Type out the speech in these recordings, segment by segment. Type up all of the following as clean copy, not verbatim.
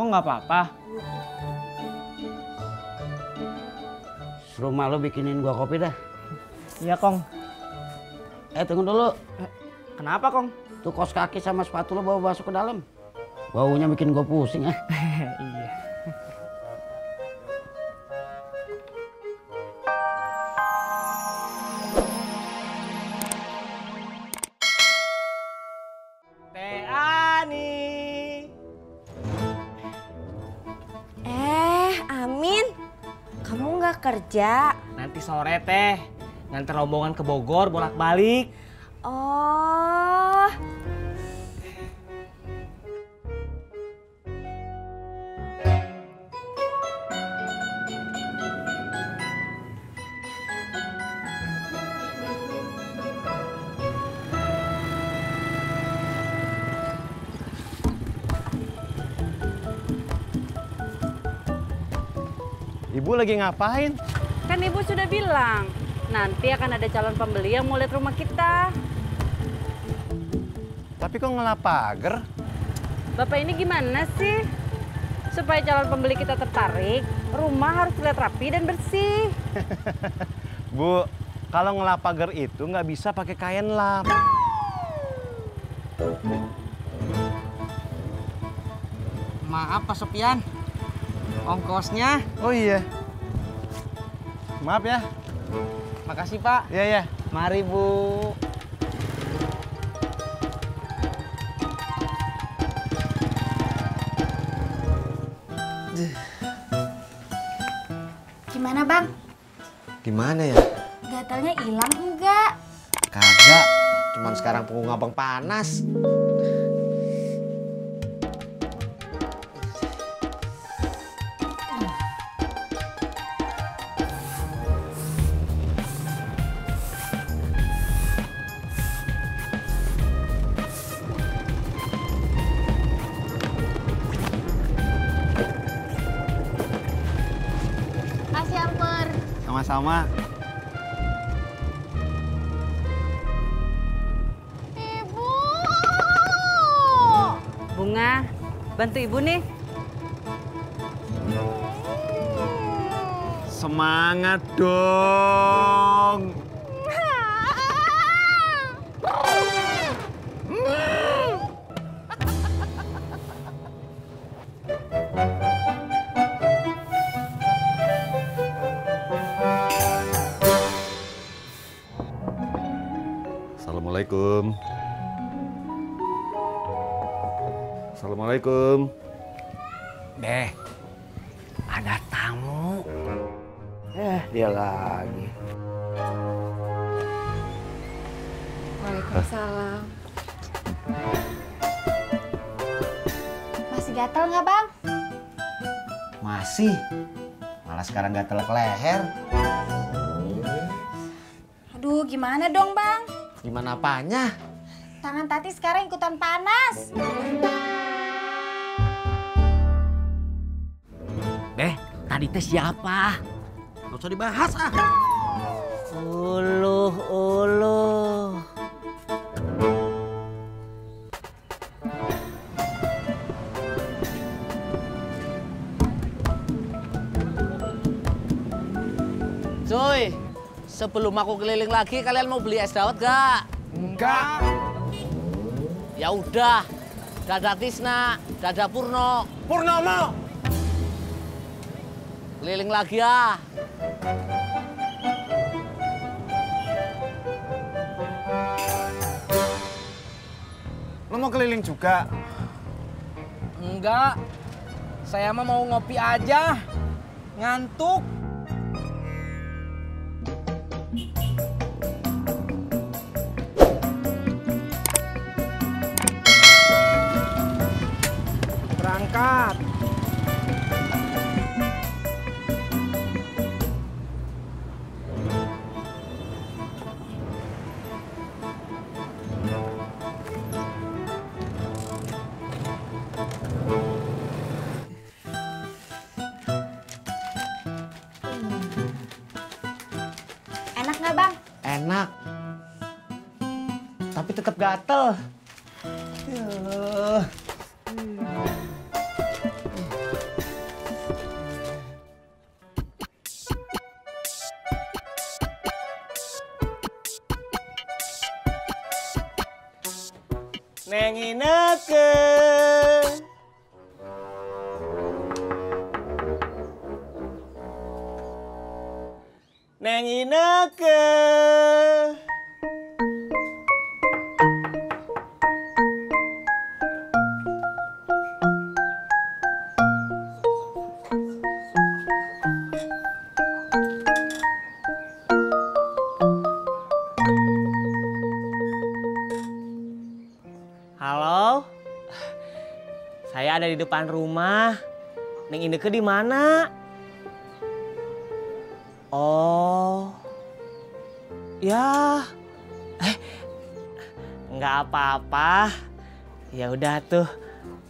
Kong nggak apa-apa? Suruh mak lo bikinin gua kopi dah. Iya, Kong. Tunggu dulu. Kenapa, Kong? Tuh kaos kaki sama sepatu lo bawa masuk ke dalam. Baunya bikin gua pusing ah. Iya. Teh Ani. Amin. Kamu nggak kerja? Nanti sore teh, nganter rombongan ke Bogor bolak-balik. Oh. Ibu lagi ngapain? Kan ibu sudah bilang, nanti akan ada calon pembeli yang mau lihat rumah kita. Tapi kok ngelap pagar? Bapak ini gimana sih? Supaya calon pembeli kita tertarik, rumah harus terlihat rapi dan bersih. Bu, kalau ngelap pagar itu nggak bisa pakai kain lap. Maaf Pak Sopian, ongkosnya. Oh iya. Maaf ya. Makasih Pak. Iya, ya. Mari Bu. Gimana Bang? Gimana ya? Gatalnya hilang enggak? Kagak, cuman sekarang punggung abang panas. Sama-sama. Ibu! Bunga, bantu ibu nih. Semangat dong. Assalamualaikum. Assalamualaikum. Deh, ada tamu. Dia lagi. Waalaikumsalam. Masih gatel nggak Bang? Masih. Malah sekarang gatel ke leher. Aduh, gimana dong Bang? Gimana apanya? Tangan Tati sekarang ikutan panas. Deh, tadi tes siapa? Nggak usah dibahas ah. Uluh. Cuy, sebelum aku keliling lagi, kalian mau beli es dawet gak? Enggak. Ya udah, Dada Tisna, Dada Purno. Purnomo. Keliling lagi ya. Lo mau keliling juga? Enggak, saya mah mau ngopi aja. Ngantuk. Berangkat. Enak nggak Bang? Enak. Tapi tetap gatel. Yuh. Neng Ineke. Neng Ineke. Halo, saya ada di depan rumah. Neng Ineke di mana? Oh, ya, nggak apa-apa. Ya udah tuh,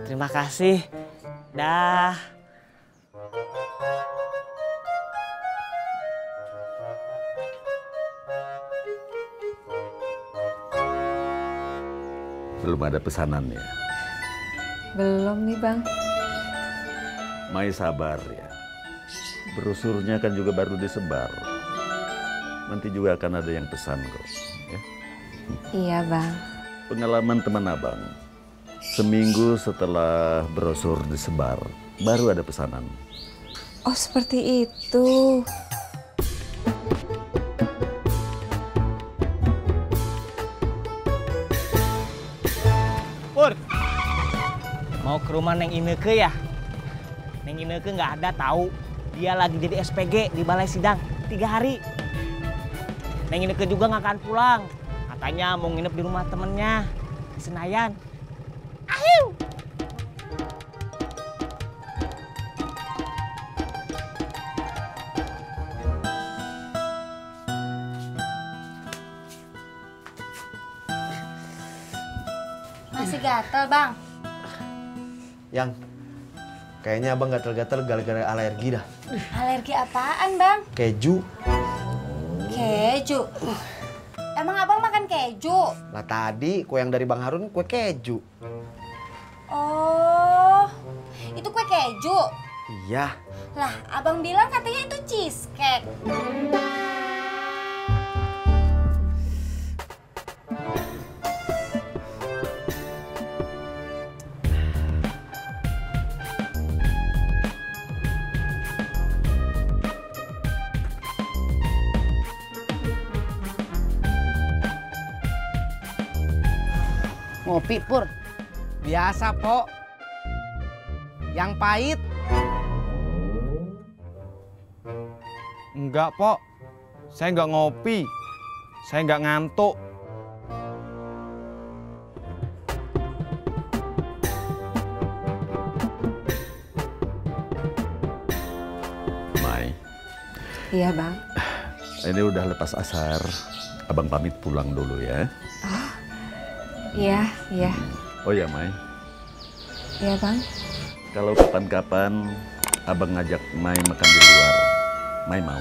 terima kasih. Dah. Belum ada pesanannya. Belum nih Bang. Mai sabar ya. Brosurnya kan juga baru disebar. Nanti juga akan ada yang pesan kok. Ya. Iya Bang. Pengalaman teman abang. Seminggu setelah brosur disebar, baru ada pesanan. Oh seperti itu. Pur, mau ke rumah Neng Ineke ya? Neng Ineke nggak ada tahu. Dia lagi jadi SPG di Balai Sidang 3 hari. Neng Ineke juga nggak akan pulang. Katanya mau nginep di rumah temennya di Senayan. Ahiu. Masih gatel, Bang? Yang kayaknya abang gatel-gatel gara-gara alergi dah. Alergi apaan, Bang? Keju. Keju. Emang abang makan keju? Lah tadi kue yang dari Bang Harun kue keju. Oh, itu kue keju? Iya. Lah, abang bilang katanya itu cheesecake. Ngopi, Pur. Biasa, Pok. Yang pahit. Enggak, Pok. Saya nggak ngopi. Saya nggak ngantuk. Mai, Iya Bang. ini udah lepas asar. Abang pamit pulang dulu ya. Iya, iya. Oh ya, Mai. Iya Bang. Kalau kapan-kapan abang ngajak Mai makan di luar, Mai mau?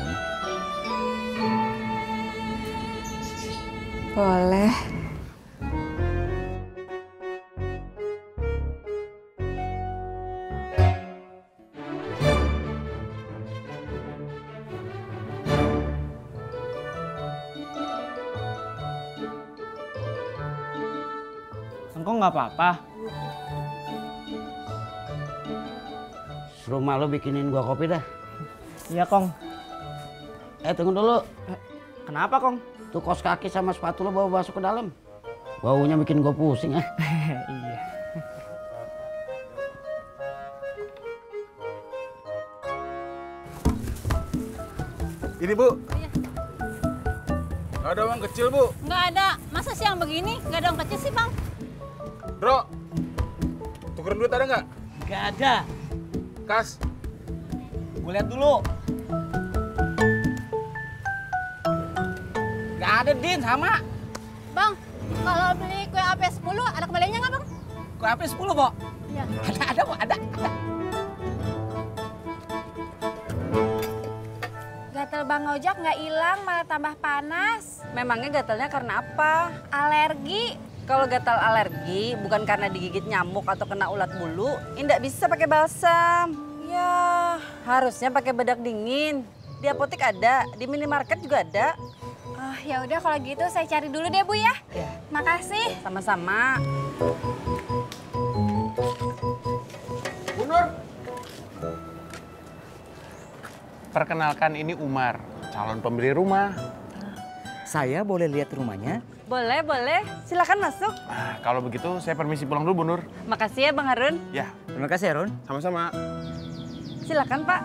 Boleh. Engkau nggak apa-apa. Suruh mak lo bikinin gua kopi dah. Iya, Kong. Tunggu dulu. Kenapa, Kong? Tuh kos kaki sama sepatu lo bawa masuk ke dalam. Baunya bikin gua pusing ah. Iya. Ini Bu. Nggak ada uang kecil Bu. Nggak ada. Masa siang begini nggak ada uang kecil sih Bang? Bro, tukeran duit ada nggak? Nggak ada. Kas. Gue lihat dulu. Nggak ada, Din, sama. Bang, kalau beli kue AP 10 ada kembaliannya nggak Bang? Kue AP 10, Bo? Iya. Ada, Bu, ada. Gatel Bang Ojak nggak hilang, malah tambah panas. Memangnya gatelnya karena apa? Alergi. Kalau gatal alergi bukan karena digigit nyamuk atau kena ulat bulu, nggak bisa pakai balsam. Ya, harusnya pakai bedak dingin. Di apotek ada, di minimarket juga ada. Oh, ya udah kalau gitu saya cari dulu deh Bu ya. Ya. Makasih. Sama-sama. Bu Nur. Perkenalkan ini Umar, calon pembeli rumah. Saya boleh lihat rumahnya? Boleh, boleh. Silakan masuk. Kalau begitu saya permisi pulang dulu Bu Nur. Makasih ya Bang Harun. Ya. Terima kasih, Harun. Sama-sama. Silakan Pak.